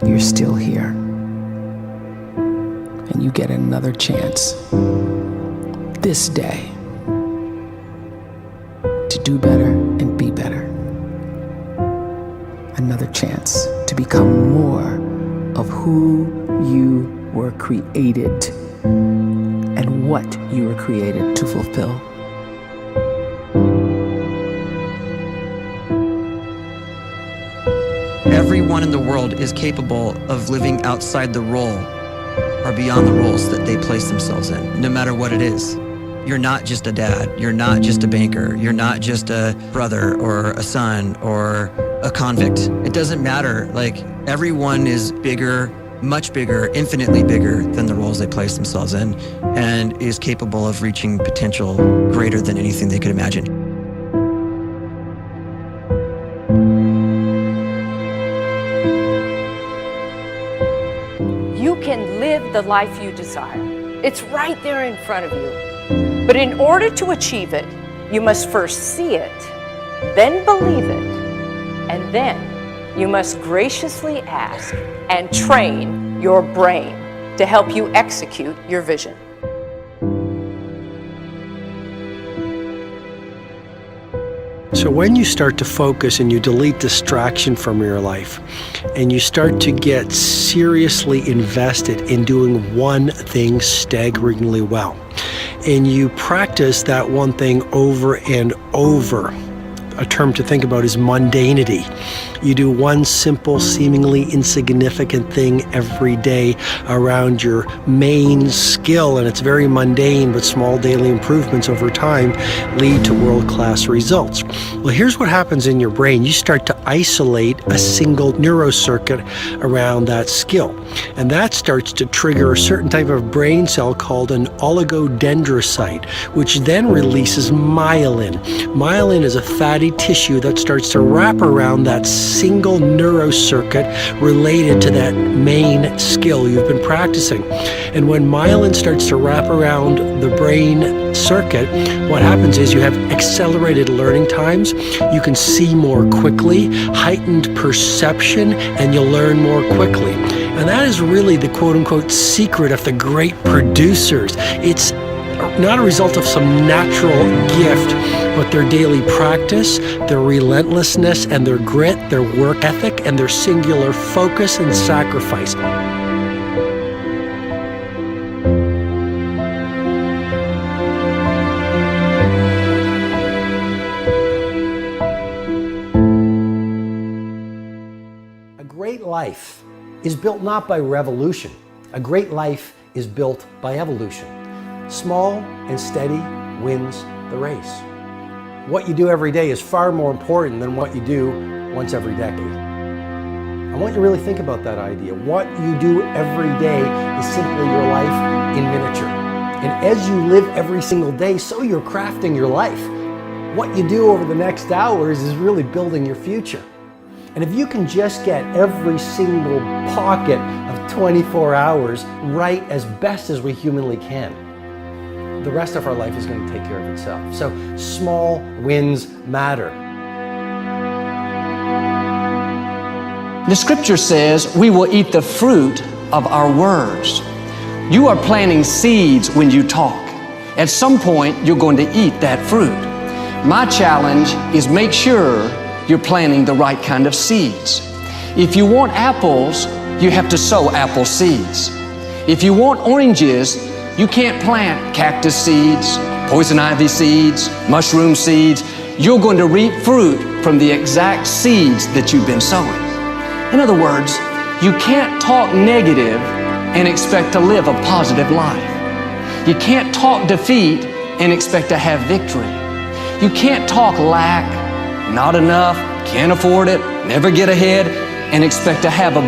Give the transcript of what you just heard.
you're still here. And you get another chance this day to do better and be better. Another chance to become more of who you were created and what you were created to fulfill. Everyone in the world is capable of living outside the role or beyond the roles that they place themselves in, no matter what it is. You're not just a dad, you're not just a banker, you're not just a brother or a son or a convict. It doesn't matter. Like, everyone is bigger, much bigger, infinitely bigger than the roles they place themselves in, and is capable of reaching potential greater than anything they could imagine. You can live the life you desire. It's right there in front of you. But in order to achieve it, you must first see it, then believe it, and then you must graciously ask and train your brain to help you execute your vision. So when you start to focus and you delete distraction from your life, and you start to get seriously invested in doing one thing staggeringly well, and you practice that one thing over and over, a term to think about is mundanity. You do one simple, seemingly insignificant thing every day around your main skill, and it's very mundane, but small daily improvements over time lead to world-class results. Well, here's what happens in your brain. You start to isolate a single neurocircuit around that skill, and that starts to trigger a certain type of brain cell called an oligodendrocyte, which then releases myelin. Myelin is a fatty tissue that starts to wrap around that single neurocircuit related to that main skill you've been practicing. And when myelin starts to wrap around the brain circuit, what happens is you have accelerated learning times, you can see more quickly, heightened perception, and you'll learn more quickly. And that is really the quote-unquote secret of the great producers. It's not a result of some natural gift, but their daily practice, their relentlessness and their grit, their work ethic, and their singular focus and sacrifice. A great life is built not by revolution. A great life is built by evolution. Small and steady wins the race. What you do every day is far more important than what you do once every decade. I want you to really think about that idea. What you do every day is simply your life in miniature. And as you live every single day, so you're crafting your life. What you do over the next hours is really building your future. And if you can just get every single pocket of 24 hours right as best as we humanly can, the rest of our life is going to take care of itself. So small wins matter. The scripture says we will eat the fruit of our words. You are planting seeds when you talk. At some point, you're going to eat that fruit. My challenge is make sure you're planting the right kind of seeds. If you want apples, you have to sow apple seeds. If you want oranges, you can't plant cactus seeds, poison ivy seeds, mushroom seeds. You're going to reap fruit from the exact seeds that you've been sowing. In other words, you can't talk negative and expect to live a positive life. You can't talk defeat and expect to have victory. You can't talk lack, not enough, can't afford it, never get ahead, and expect to have abundance.